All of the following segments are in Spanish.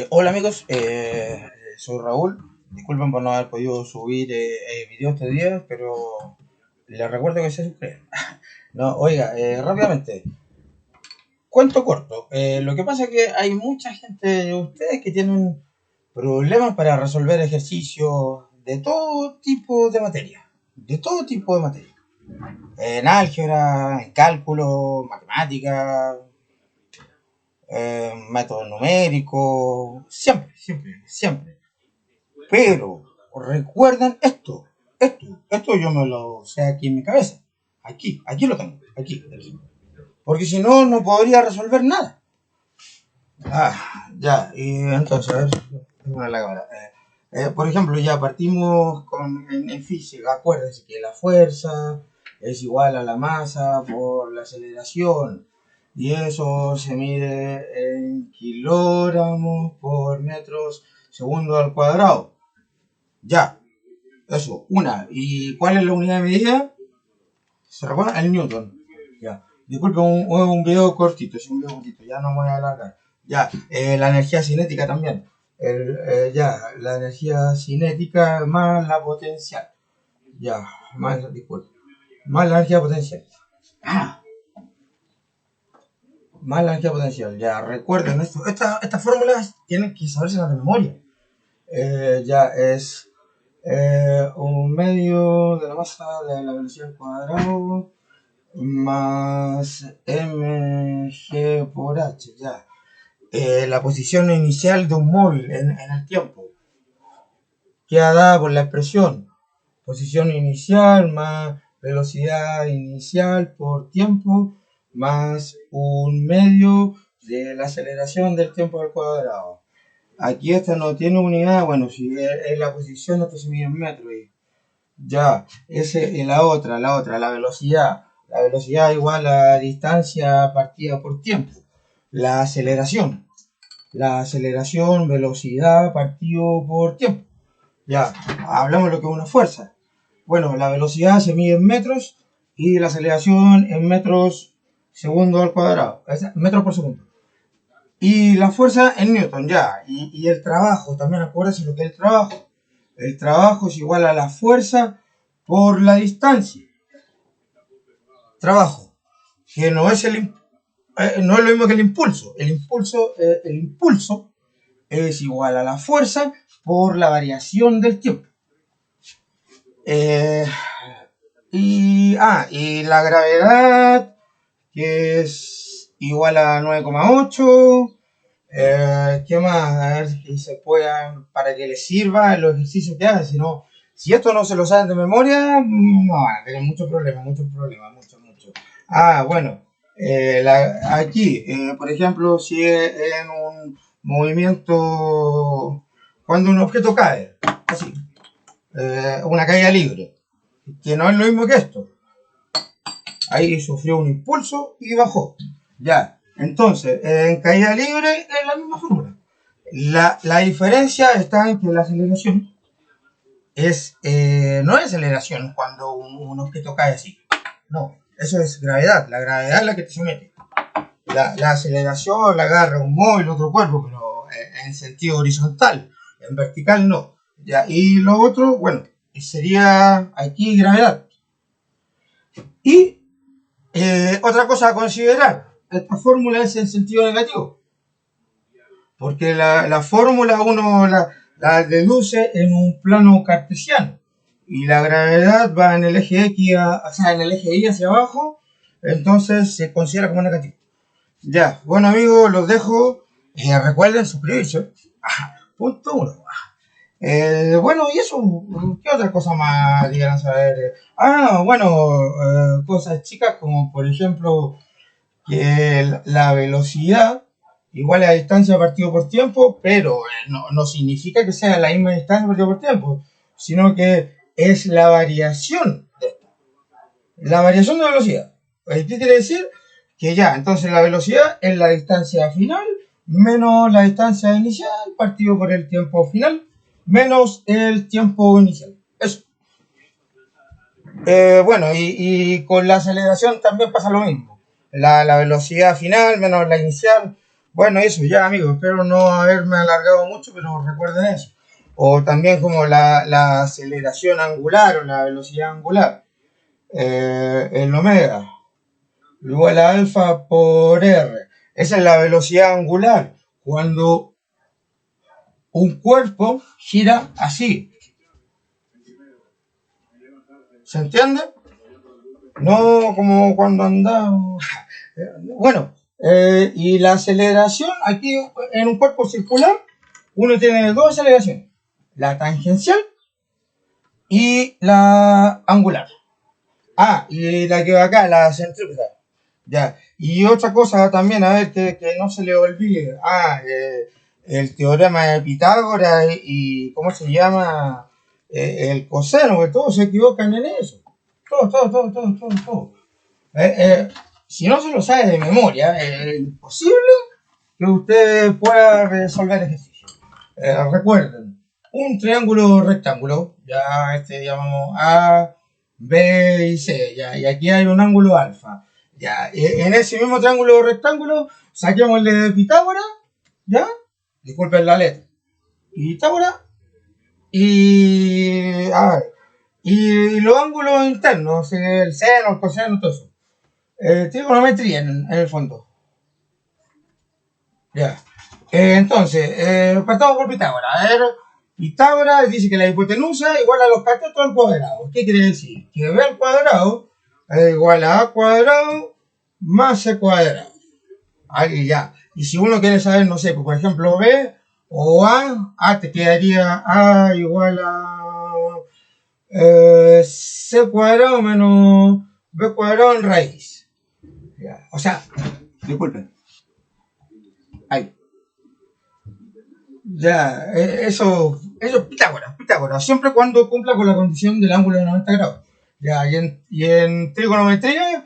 Hola amigos, soy Raúl. Disculpen por no haber podido subir video este día, pero les recuerdo que se suscriben. No, oiga, rápidamente, cuento corto. Lo que pasa es que hay mucha gente de ustedes que tienen problemas para resolver ejercicios de todo tipo de materia. De todo tipo de materia. En álgebra, en cálculo, matemática, método numérico, siempre, siempre, siempre. Pero recuerden esto yo me lo sé aquí en mi cabeza. Aquí lo tengo, aquí. Porque si no, no podría resolver nada. Ya, y entonces, a ver, la cámara. Por ejemplo, ya partimos en física, acuérdense que la fuerza es igual a la masa por la aceleración. Y eso se mide en kilogramos por metros segundo al cuadrado. Ya, eso, una. ¿Y cuál es la unidad de medida? ¿Se recuerda? El Newton. Ya. Disculpe, un video cortito, es un video cortito, ya no me voy a alargar. Ya, la energía cinética también. Ya, la energía cinética más la potencial. Ya, disculpe. Más la energía potencial. Ah, más la energía potencial. Ya, recuerden esto. Estas fórmulas tienen que saberse de memoria. Ya es un medio de la masa de la velocidad al cuadrado más mg por h, ya. La posición inicial de un móvil en el tiempo queda dada por la expresión posición inicial más velocidad inicial por tiempo más un medio de la aceleración del tiempo al cuadrado. Aquí esta no tiene unidad, bueno, si es la posición, esto se mide en metros. Ya, ese es la velocidad. La velocidad igual a la distancia partida por tiempo. La aceleración. La aceleración, velocidad partido por tiempo. Ya, hablamos de lo que es una fuerza. Bueno, la velocidad se mide en metros y la aceleración en metros segundo al cuadrado. Metros por segundo. Y la fuerza en Newton, ya. Y el trabajo, también acuérdense lo que es el trabajo. El trabajo es igual a la fuerza por la distancia. Trabajo, que no es no es lo mismo que el impulso. El impulso es igual a la fuerza por la variación del tiempo. Y la gravedad, que es igual a 9,8. ¿Qué más? A ver si se puedan, para que les sirva los ejercicios que hacen. Si esto no se lo saben de memoria, no van a tener muchos problemas, mucho. Bueno, aquí, por ejemplo, si es en un movimiento, cuando un objeto cae, así, una caída libre, que no es lo mismo que esto. Ahí sufrió un impulso y bajó. Ya, entonces, en caída libre es la misma fórmula. La diferencia está en que la aceleración no es aceleración cuando un objeto cae así. No, eso es gravedad. La gravedad es la que te somete. La aceleración la agarra un móvil, otro cuerpo, pero en sentido horizontal. En vertical no. Ya, y lo otro, bueno, sería aquí gravedad. Y otra cosa a considerar, esta fórmula es en sentido negativo, porque la fórmula uno la deduce en un plano cartesiano y la gravedad va en el eje X, en el eje Y hacia abajo, entonces se considera como negativo. Ya, bueno amigos, los dejo. Recuerden suscribirse. Punto 1. Bueno, y eso, ¿qué otra cosa más digan saber? Cosas chicas como por ejemplo que la velocidad igual a la distancia partido por tiempo, pero no significa que sea la misma distancia partido por tiempo, sino que es la variación de esto. La variación de velocidad. ¿Qué quiere decir? Que ya, entonces la velocidad es la distancia final menos la distancia inicial partido por el tiempo final menos el tiempo inicial. Eso. Bueno, y con la aceleración también pasa lo mismo. La velocidad final menos la inicial. Bueno, eso ya, amigos. Espero no haberme alargado mucho, pero recuerden eso. O también como la aceleración angular o la velocidad angular. El omega igual a alfa por r. Esa es la velocidad angular. Cuando un cuerpo gira así. ¿Se entiende? No como cuando andamos. Bueno, y la aceleración aquí en un cuerpo circular, uno tiene dos aceleraciones: la tangencial y la angular. Ah, y la que va acá, la centrífuga. Ya. Y otra cosa también, a ver, que no se le olvide. El teorema de Pitágoras ¿cómo se llama? El coseno, que todos se equivocan en eso. Todos. Eh, eh, si no se lo sabe de memoria, es imposible que usted pueda resolver ejercicios. Recuerden, un triángulo rectángulo, ya este llamamos A, B y C, ya, y aquí hay un ángulo alfa. Ya, en ese mismo triángulo rectángulo, saquemos el de Pitágoras, ¿ya? Disculpen la letra. Pitágoras y los ángulos internos, el seno, el coseno, todo eso. Trigonometría en el fondo. Ya. Entonces, partamos por Pitágoras. A ver, Pitágoras dice que la hipotenusa igual a los catetos al cuadrado. ¿Qué quiere decir? Que B al cuadrado es igual a A cuadrado más C cuadrado. Ahí ya. Y si uno quiere saber, no sé, pues, por ejemplo, B o A te quedaría A igual a C cuadrado menos B cuadrado en raíz. Ya. O sea, disculpen. Ahí. Ya, eso Pitágoras, siempre cuando cumpla con la condición del ángulo de 90 grados. Ya, y en trigonometría,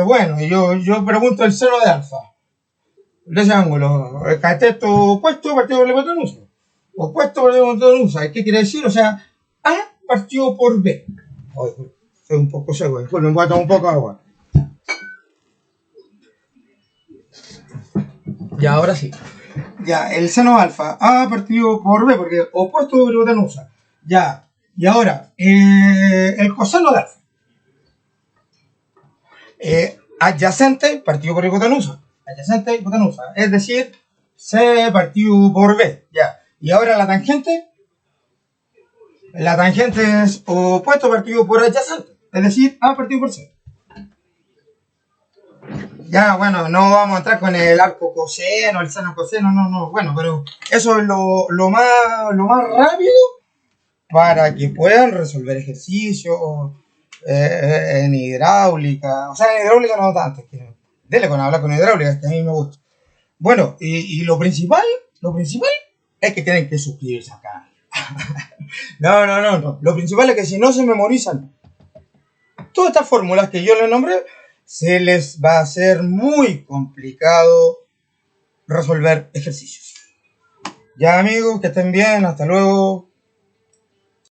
bueno, yo pregunto el seno de alfa, de ese ángulo, el cateto opuesto partido por la hipotenusa. Opuesto por la hipotenusa, ¿qué quiere decir? O sea, A partido por B. Soy un poco seco, me voy a tomar un poco de agua. Ya, ahora sí. Ya, el seno alfa, A partido por B, porque opuesto por hipotenusa. Ya, y ahora, el coseno de alfa. Adyacente partido por hipotenusa. Adyacente hipotenusa. Es decir, C partido por B. Ya. Y ahora la tangente. La tangente es opuesto partido por adyacente. Es decir, A partido por C. Ya, bueno, no vamos a entrar con el arco coseno, el seno coseno, no. Bueno, pero eso es lo más rápido para que puedan resolver ejercicios en hidráulica. O sea, en hidráulica no tanto, es que dele con hablar con hidráulica, que a mí me gusta. Bueno, y lo principal es que tienen que suscribirse acá. No. Lo principal es que si no se memorizan todas estas fórmulas que yo les nombré, se les va a hacer muy complicado resolver ejercicios. Ya, amigos, que estén bien, hasta luego.